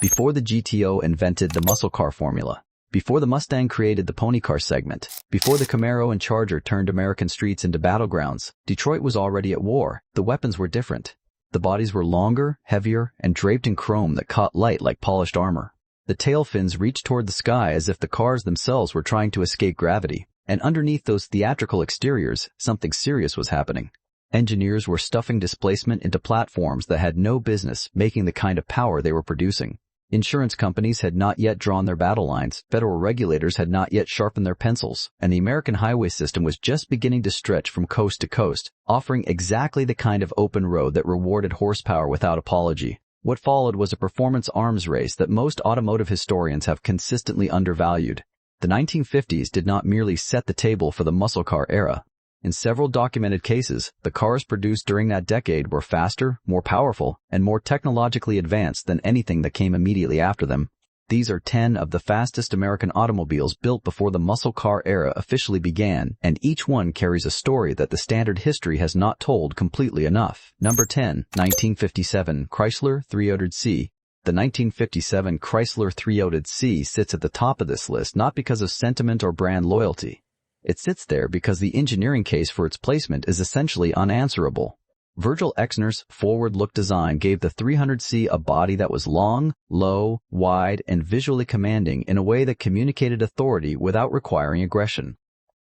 Before the GTO invented the muscle car formula. Before the Mustang created the pony car segment. Before the Camaro and Charger turned American streets into battlegrounds, Detroit was already at war. The weapons were different. The bodies were longer, heavier, and draped in chrome that caught light like polished armor. The tail fins reached toward the sky as if the cars themselves were trying to escape gravity. And underneath those theatrical exteriors, something serious was happening. Engineers were stuffing displacement into platforms that had no business making the kind of power they were producing. Insurance companies had not yet drawn their battle lines, federal regulators had not yet sharpened their pencils, and the American highway system was just beginning to stretch from coast to coast, offering exactly the kind of open road that rewarded horsepower without apology. What followed was a performance arms race that most automotive historians have consistently undervalued. The 1950s did not merely set the table for the muscle car era. In several documented cases, the cars produced during that decade were faster, more powerful, and more technologically advanced than anything that came immediately after them. These are 10 of the fastest American automobiles built before the muscle car era officially began, and each one carries a story that the standard history has not told completely enough. Number 10, 1957 Chrysler 300C. The 1957 Chrysler 300C sits at the top of this list not because of sentiment or brand loyalty. It sits there because the engineering case for its placement is essentially unanswerable. Virgil Exner's forward-look design gave the 300C a body that was long, low, wide, and visually commanding in a way that communicated authority without requiring aggression.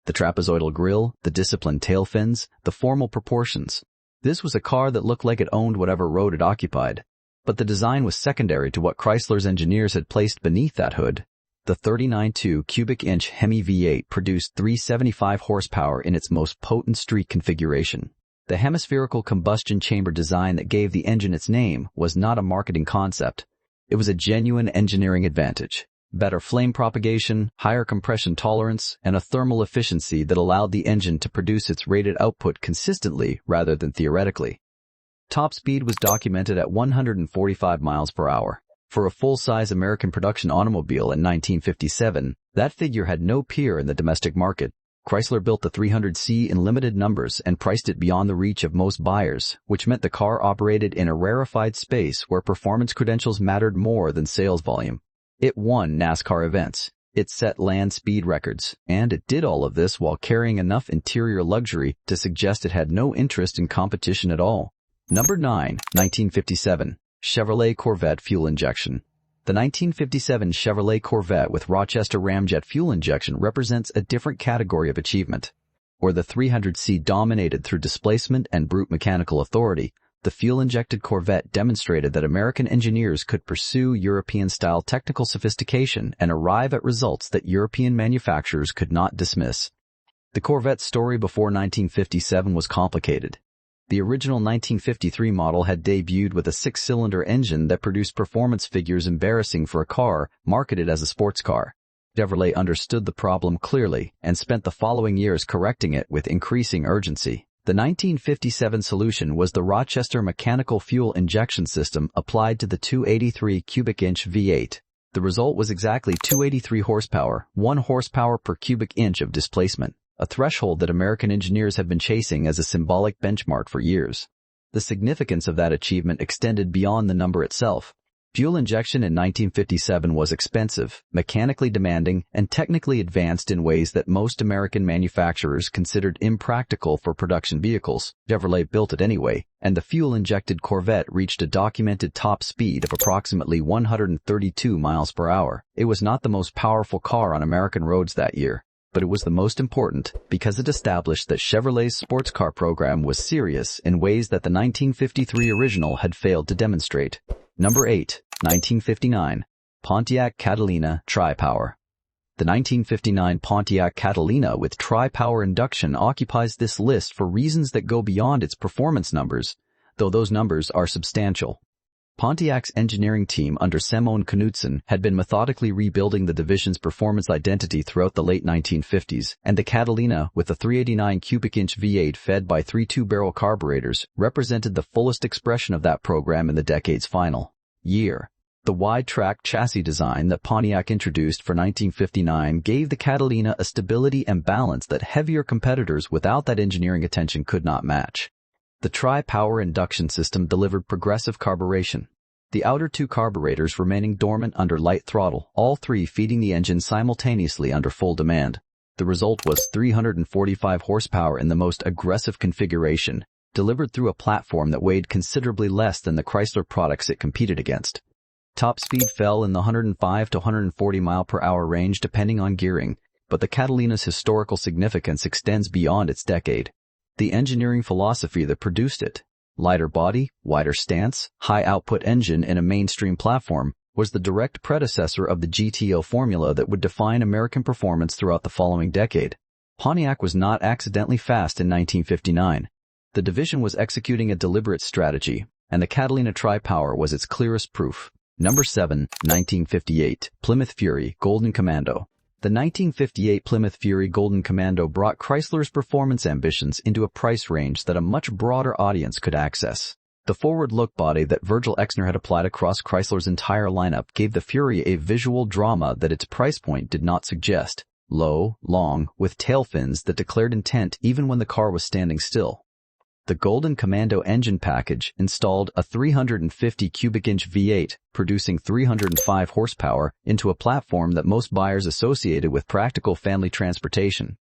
The trapezoidal grille, the disciplined tail fins, the formal proportions. This was a car that looked like it owned whatever road it occupied. But the design was secondary to what Chrysler's engineers had placed beneath that hood. The 39.2 cubic inch Hemi V8 produced 375 horsepower in its most potent street configuration. The hemispherical combustion chamber design that gave the engine its name was not a marketing concept. It was a genuine engineering advantage. Better flame propagation, higher compression tolerance, and a thermal efficiency that allowed the engine to produce its rated output consistently rather than theoretically. Top speed was documented at 145 miles per hour. For a full-size American production automobile in 1957, that figure had no peer in the domestic market. Chrysler built the 300C in limited numbers and priced it beyond the reach of most buyers, which meant the car operated in a rarefied space where performance credentials mattered more than sales volume. It won NASCAR events. It set land speed records, and it did all of this while carrying enough interior luxury to suggest it had no interest in competition at all. Number 9, 1957. Chevrolet Corvette fuel injection. The 1957 Chevrolet Corvette with Rochester Ramjet fuel injection represents a different category of achievement. Where the 300C dominated through displacement and brute mechanical authority, the fuel-injected Corvette demonstrated that American engineers could pursue European-style technical sophistication and arrive at results that European manufacturers could not dismiss. The Corvette's story before 1957 was complicated. The original 1953 model had debuted with a 6-cylinder engine that produced performance figures embarrassing for a car marketed as a sports car. Chevrolet understood the problem clearly and spent the following years correcting it with increasing urgency. The 1957 solution was the Rochester mechanical fuel injection system applied to the 283 cubic inch V8. The result was exactly 283 horsepower, 1 horsepower per cubic inch of displacement. A threshold that American engineers have been chasing as a symbolic benchmark for years. The significance of that achievement extended beyond the number itself. Fuel injection in 1957 was expensive, mechanically demanding, and technically advanced in ways that most American manufacturers considered impractical for production vehicles. Chevrolet built it anyway, and the fuel-injected Corvette reached a documented top speed of approximately 132 miles per hour. It was not the most powerful car on American roads that year, but it was the most important because it established that Chevrolet's sports car program was serious in ways that the 1953 original had failed to demonstrate. Number 8, 1959, Pontiac Catalina Tri-Power. The 1959 Pontiac Catalina with Tri-Power induction occupies this list for reasons that go beyond its performance numbers, though those numbers are substantial. Pontiac's engineering team under Simone Knudsen had been methodically rebuilding the division's performance identity throughout the late 1950s, and the Catalina with a 389 cubic inch V8 fed by 3.2-barrel carburetors represented the fullest expression of that program in the decade's final year. The wide-track chassis design that Pontiac introduced for 1959 gave the Catalina a stability and balance that heavier competitors without that engineering attention could not match. The Tri-Power induction system delivered progressive carburation. the outer two carburetors remaining dormant under light throttle, all three feeding the engine simultaneously under full demand. The result was 345 horsepower in the most aggressive configuration, delivered through a platform that weighed considerably less than the Chrysler products it competed against. Top speed fell in the 105 to 140 mile/hour range depending on gearing, but the Catalina's historical significance extends beyond its decade. The engineering philosophy that produced it, lighter body, wider stance, high output engine in a mainstream platform, was the direct predecessor of the GTO formula that would define American performance throughout the following decade. Pontiac was not accidentally fast in 1959. The division was executing a deliberate strategy, and the Catalina Tri-Power was its clearest proof. Number 7, 1958, Plymouth Fury, Golden Commando. The 1958 Plymouth Fury Golden Commando brought Chrysler's performance ambitions into a price range that a much broader audience could access. The forward-look body that Virgil Exner had applied across Chrysler's entire lineup gave the Fury a visual drama that its price point did not suggest. Low, long, with tail fins that declared intent even when the car was standing still. The Golden Commando engine package installed a 350 cubic inch V8, producing 305 horsepower, into a platform that most buyers associated with practical family transportation.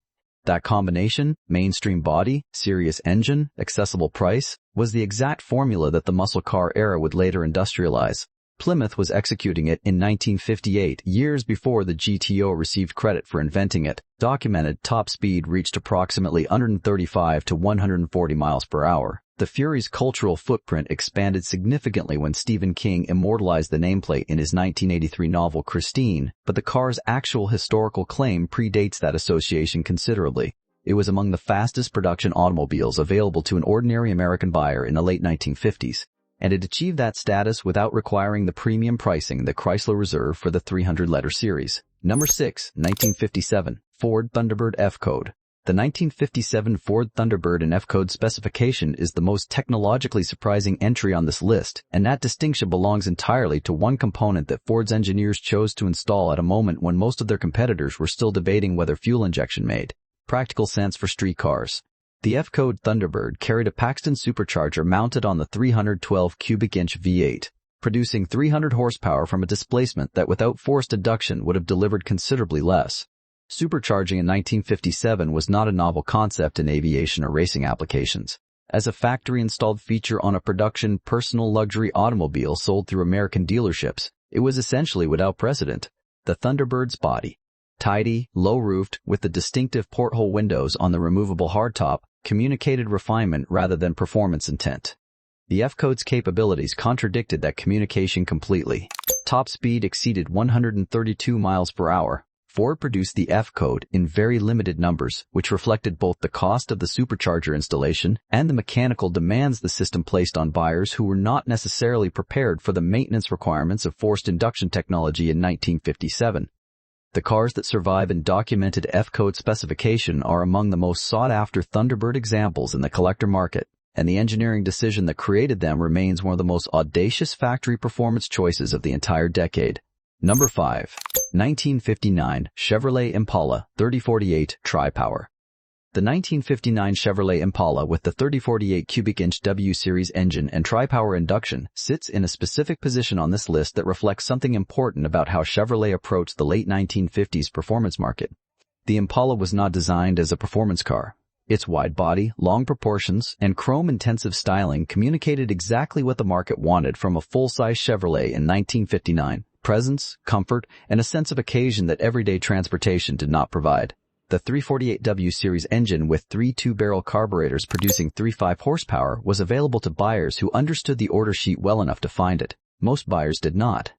That combination, mainstream body, serious engine, accessible price, was the exact formula that the muscle car era would later industrialize. Plymouth was executing it in 1958, years before the GTO received credit for inventing it. Documented top speed reached approximately 135 to 140 miles per hour. The Fury's cultural footprint expanded significantly when Stephen King immortalized the nameplate in his 1983 novel Christine, but the car's actual historical claim predates that association considerably. It was among the fastest production automobiles available to an ordinary American buyer in the late 1950s. And it achieved that status without requiring the premium pricing that Chrysler reserved for the 300-letter series. Number 6, 1957, Ford Thunderbird F-Code. The 1957 Ford Thunderbird in F-Code specification is the most technologically surprising entry on this list, and that distinction belongs entirely to one component that Ford's engineers chose to install at a moment when most of their competitors were still debating whether fuel injection made practical sense for street cars. The F-Code Thunderbird carried a Paxton supercharger mounted on the 312 cubic inch V8, producing 300 horsepower from a displacement that without forced induction would have delivered considerably less. Supercharging in 1957 was not a novel concept in aviation or racing applications. As a factory-installed feature on a production personal luxury automobile sold through American dealerships, it was essentially without precedent. The Thunderbird's body, tidy, low-roofed, with the distinctive porthole windows on the removable hardtop, communicated refinement rather than performance intent. The F-Code's capabilities contradicted that communication completely. Top speed exceeded 132 miles per hour. Ford produced the F-Code in very limited numbers, which reflected both the cost of the supercharger installation and the mechanical demands the system placed on buyers who were not necessarily prepared for the maintenance requirements of forced induction technology in 1957. The cars that survive in documented F-Code specification are among the most sought-after Thunderbird examples in the collector market, and the engineering decision that created them remains one of the most audacious factory performance choices of the entire decade. Number 5. 1959 Chevrolet Impala 3048 Tri-Power. The 1959 Chevrolet Impala with the 3048 cubic inch W Series engine and tri-power induction sits in a specific position on this list that reflects something important about how Chevrolet approached the late 1950s performance market. The Impala was not designed as a performance car. Its wide body, long proportions, and chrome-intensive styling communicated exactly what the market wanted from a full-size Chevrolet in 1959: presence, comfort, and a sense of occasion that everyday transportation did not provide. The 348W Series engine with 3 two-barrel carburetors producing 35 horsepower was available to buyers who understood the order sheet well enough to find it. Most buyers did not.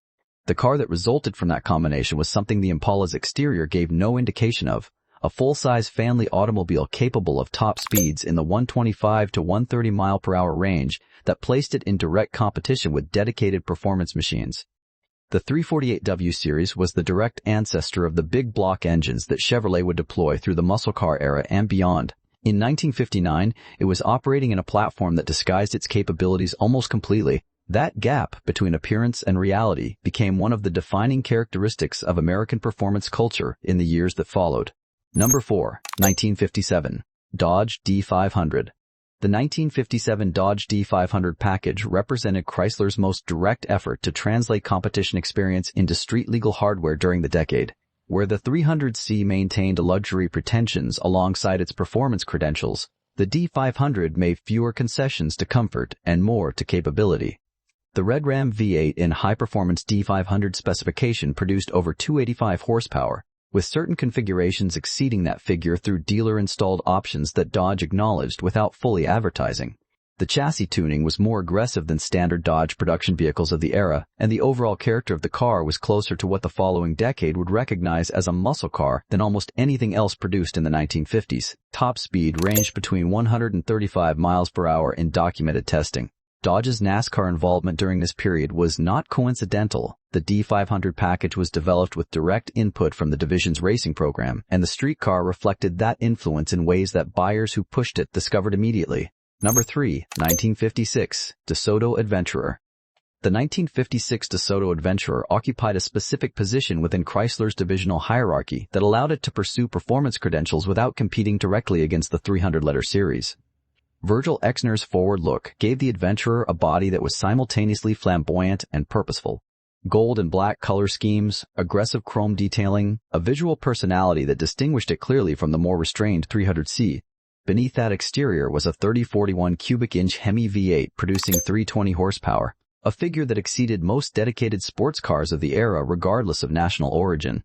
The car that resulted from that combination was something the Impala's exterior gave no indication of: a full-size family automobile capable of top speeds in the 125 to 130 mile per hour range that placed it in direct competition with dedicated performance machines. The 348W Series was the direct ancestor of the big block engines that Chevrolet would deploy through the muscle car era and beyond. In 1959, it was operating in a platform that disguised its capabilities almost completely. That gap between appearance and reality became one of the defining characteristics of American performance culture in the years that followed. Number 4, 1957, Dodge D500. The 1957 Dodge D500 package represented Chrysler's most direct effort to translate competition experience into street-legal hardware during the decade. Where the 300C maintained luxury pretensions alongside its performance credentials, the D500 made fewer concessions to comfort and more to capability. The Red Ram V8 in high-performance D500 specification produced over 285 horsepower, with certain configurations exceeding that figure through dealer-installed options that Dodge acknowledged without fully advertising. The chassis tuning was more aggressive than standard Dodge production vehicles of the era, and the overall character of the car was closer to what the following decade would recognize as a muscle car than almost anything else produced in the 1950s. Top speed ranged between 135 miles per hour in documented testing. Dodge's NASCAR involvement during this period was not coincidental. The D500 package was developed with direct input from the division's racing program, and the street car reflected that influence in ways that buyers who pushed it discovered immediately. Number 3, 1956, DeSoto Adventurer. The 1956 DeSoto Adventurer occupied a specific position within Chrysler's divisional hierarchy that allowed it to pursue performance credentials without competing directly against the 300-letter series. Virgil Exner's forward look gave the Adventurer a body that was simultaneously flamboyant and purposeful. Gold and black color schemes, aggressive chrome detailing, a visual personality that distinguished it clearly from the more restrained 300C. Beneath that exterior was a 3041 cubic inch Hemi V8 producing 320 horsepower, a figure that exceeded most dedicated sports cars of the era regardless of national origin.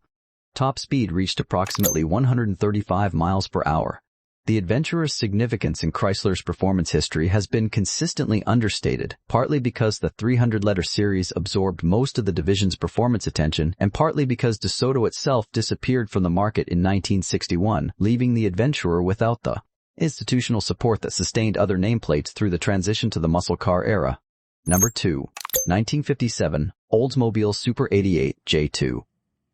Top speed reached approximately 135 miles per hour. The Adventurer's significance in Chrysler's performance history has been consistently understated, partly because the 300-letter series absorbed most of the division's performance attention, and partly because DeSoto itself disappeared from the market in 1961, leaving the Adventurer without the institutional support that sustained other nameplates through the transition to the muscle car era. Number 2, 1957 Oldsmobile Super 88 J2.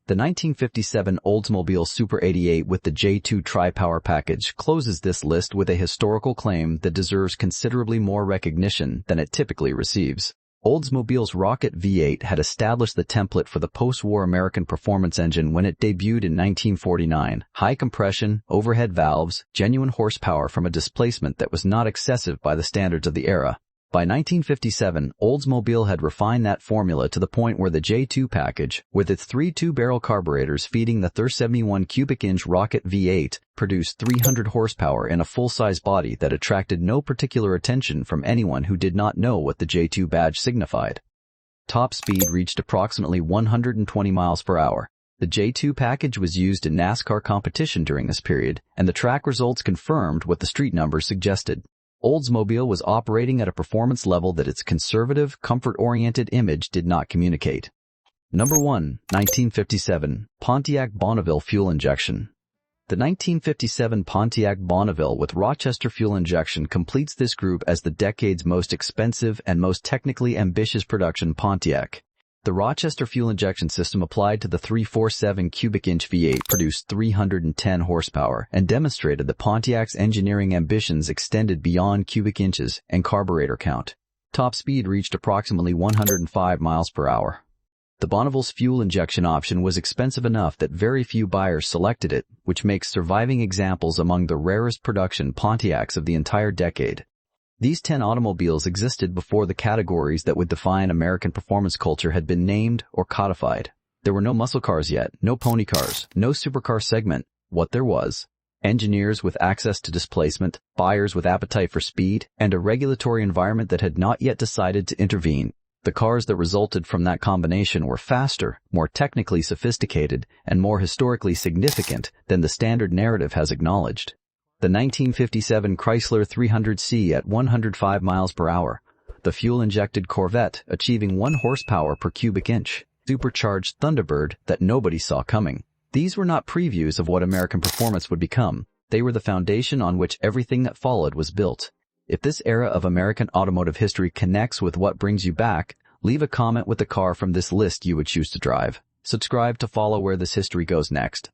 The 1957 Oldsmobile Super 88 with the J2 Tri-Power package closes this list with a historical claim that deserves considerably more recognition than it typically receives. Oldsmobile's Rocket V8 had established the template for the post-war American performance engine when it debuted in 1949. High compression, overhead valves, genuine horsepower from a displacement that was not excessive by the standards of the era. By 1957, Oldsmobile had refined that formula to the point where the J2 package, with its 3 two-barrel carburetors feeding the 371 cubic inch Rocket V8, produced 300 horsepower in a full-size body that attracted no particular attention from anyone who did not know what the J2 badge signified. Top speed reached approximately 120 miles per hour. The J2 package was used in NASCAR competition during this period, and the track results confirmed what the street numbers suggested. Oldsmobile was operating at a performance level that its conservative, comfort-oriented image did not communicate. Number 1, 1957 Pontiac Bonneville fuel injection. The 1957 Pontiac Bonneville with Rochester fuel injection completes this group as the decade's most expensive and most technically ambitious production Pontiac. The Rochester fuel injection system applied to the 347 cubic inch V8 produced 310 horsepower and demonstrated that Pontiac's engineering ambitions extended beyond cubic inches and carburetor count. Top speed reached approximately 105 miles per hour. The Bonneville's fuel injection option was expensive enough that very few buyers selected it, which makes surviving examples among the rarest production Pontiacs of the entire decade. These 10 automobiles existed before the categories that would define American performance culture had been named or codified. There were no muscle cars yet, no pony cars, no supercar segment. What there was: engineers with access to displacement, buyers with appetite for speed, and a regulatory environment that had not yet decided to intervene. The cars that resulted from that combination were faster, more technically sophisticated, and more historically significant than the standard narrative has acknowledged. The 1957 Chrysler 300C at 105 miles per hour, the fuel-injected Corvette achieving 1 horsepower per cubic inch, supercharged Thunderbird that nobody saw coming. These were not previews of what American performance would become. They were the foundation on which everything that followed was built. If this era of American automotive history connects with what brings you back, leave a comment with the car from this list you would choose to drive. Subscribe to follow where this history goes next.